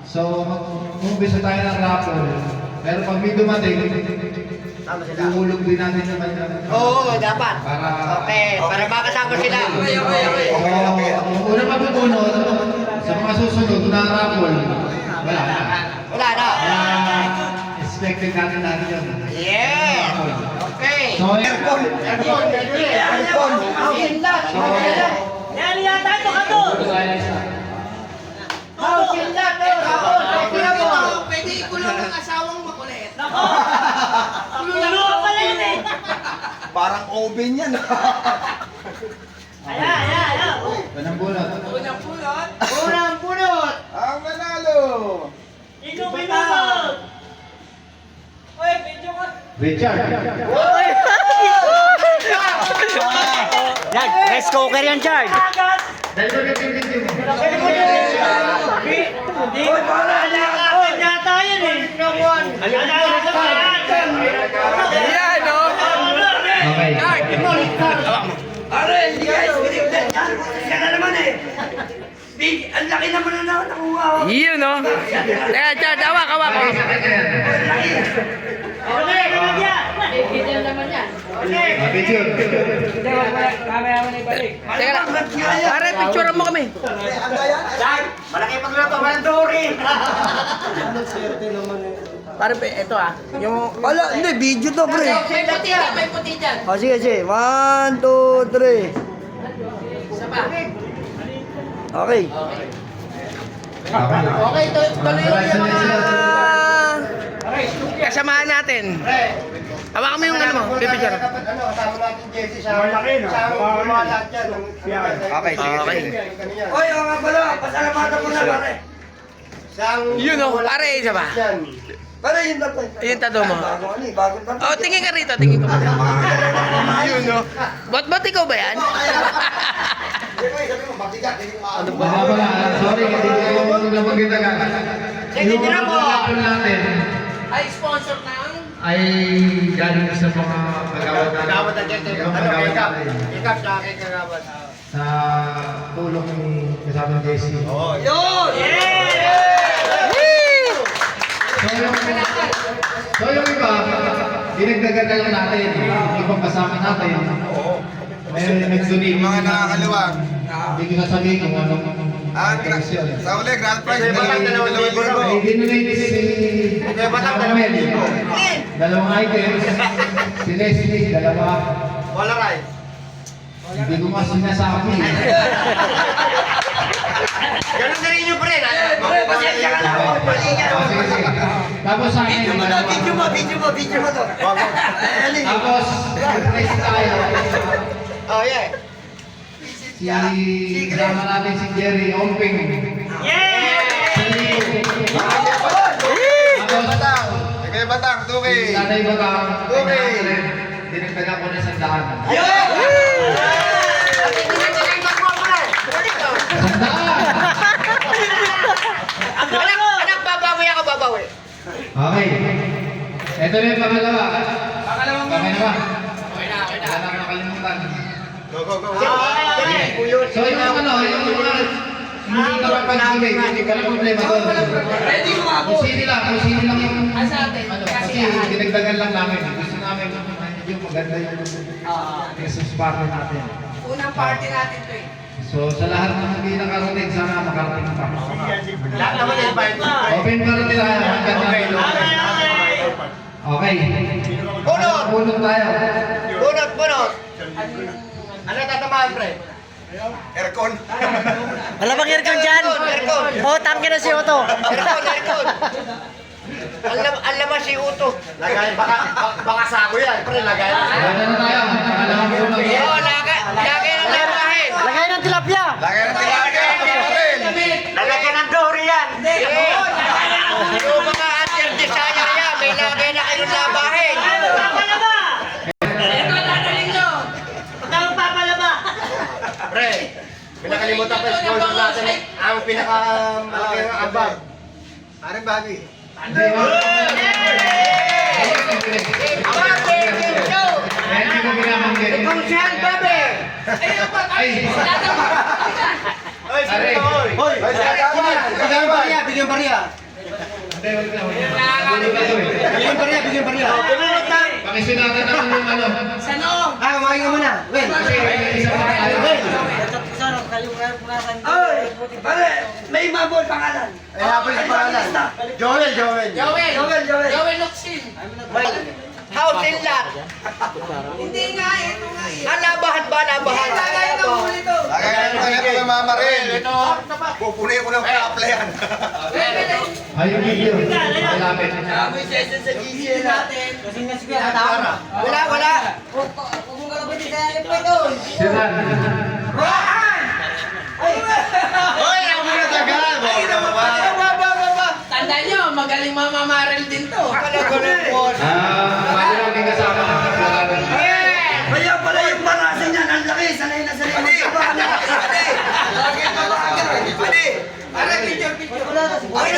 So, mag-umpisa tayo ng raffle. Pero pag may dumating, tuhulog din natin yung kanya. Oo, dapat. Okay, para makasama sila. Ang unang mabubunot, sa mga susunod na raffle, wala na. Wala na. Expected natin yun. Yeah! Okay. So, Aircon. Yan yata ito ka to! Pwede ikulong ang asawang makulit. Nako! Tulo ka pala yun eh! Parang oven yan. Ayan! unang bunot. Unang punot. Ang manalo. Ikaw pinunod! Uy, video ka! Richard. Yan, rice cooker yan, Chard. Agad! Dahil ko nagpipintin mo. Hindi ko pala alakapin yata yun eh! Yan, no? Okay. Are, hindi guys, binigyan yan. Yan na naman eh. Ang laki naman na nakuha. Yun, no? Teka, Chad, awak. Okay, binigyan! Picture. Teka lang. Pare, picture mo kami. Malaki pagluto, walang duri. Pare, ito yung... Wala, hindi, video to, pre. May puti dyan. O, sige. 1, 2, 3. Okay. Okay, tuloy yung mga... Kasamahan natin. Hawakan mo yung ano mo, pipicture. Kasama natin Jesse sa... Malaki, no? Sa mga lahat yan. Okay, sige. Oy, o nga pala, pasalamatan mo na pare. Yun, no? Pare, isa ba? Pare, yun na pare. Yung tattoo mo. Bago ano eh, bagong tattoo. Oh, tingin ka rito, tingin ka. Yun, no? Bot ikaw ba yan? Ano ba? Sorry, hindi ko nabanggit agad. Yung mga raffle natin Ay, sponsor ng... ay galing sa mga kagawad natin. Kagawad na dyan. Yung kagawad natin. Ikap sa akin kagawad. Sa tulong ni kasama Jesse. Yun! So yung iba, dinagdagan na lang natin. Yung ibang kasama natin. May nag-donate. Mga nakakaliwag. Hindi ko sasabihin kung anong intensyon. Sa uli, grand prize. May dinonate si Samuel. Dalawang items. Si Leslie, dalawa. Wala rin. Hindi ko nga sinasabi. Ganun na rin yung pre. Pasensya ka na. Mali ka naman. Sige. Tapos sa akin, Video mo to. tapos, surprise tayo. Oh, yeah. Si kasama natin si Jerry Omping. Kaya batang, Si tuki. Nanay Batang. Okay. Dinagdagan ko na 100. At hindi na tinignan mo, pre. 100! Anak, babawi ako, babawi. Okay. Ito na yung pangalawa. Okay na ba? Wala na nakalimutan. Go. So yung yung mga hindi nakapagsibig, hindi ka na problema doon. Kung sino lang yung kasi dinagdagan lang namin. Gusto namin yung maganda yung Christmas party natin. Unang party natin to eh. So sa lahat ng hindi nakarating, sana makarating pa. Lahat naman invite. Open pa rin nila. Okay. Bunot tayo. Bunot. Ano tatamaan, pre? Aircon. Wala bang aircon dyan? Aircon. Oh, tangke na si Otto. Aircon. Ang laman si Uto. Lagay, baka sako yan. Pre, lagay. Wala na tayo. Pangalawang bunot. Oo, lagay ng lampahin. Lagay ng tilapia. Lagay ng tilapia. Lalagyan ng dory yan. Yung mga antir desire yan, may lagay na kayong labahin. Papalaba! Ito, dadalhin nyo! Pagkakang papalaba! Pre, pinakalimutan ko yung sponsor natin. Ang pinakamalaki ng abag. Parang bagay. Abag, David Joe! Hindi ko binabanggit. Kung siyan, bebe! Ay! Ay, sige ka, hoy! Hoy, bigyan pariya. Hindi, wag na. Hindi ka to eh. Bigyan pariya, bigyan pariya. Pakisunatan naman yung ano. Ah, kumain ka muna. Well, Kasi isa pa tayo. Ay, pare, may mabol pangalan. Ay, habol sa pangalan. Joel. Joel. House in lot. Hindi nga, ito nga eh. Labahan ba? Labahan. Lagay ng huli to. Ito Mama Ren. Pupunin ko ng pa-applyan. Ayun video. Malapit. Amoy session sa GC natin. Wala. Siran. Hoy, ako muna tagal. Tandaan nyo, magaling mamamaril din to. Pwede natin kasama. Kaya pala yung barasin niyan, ang laki. Sanay na sanay magsabahan. Pare, picture. Ay,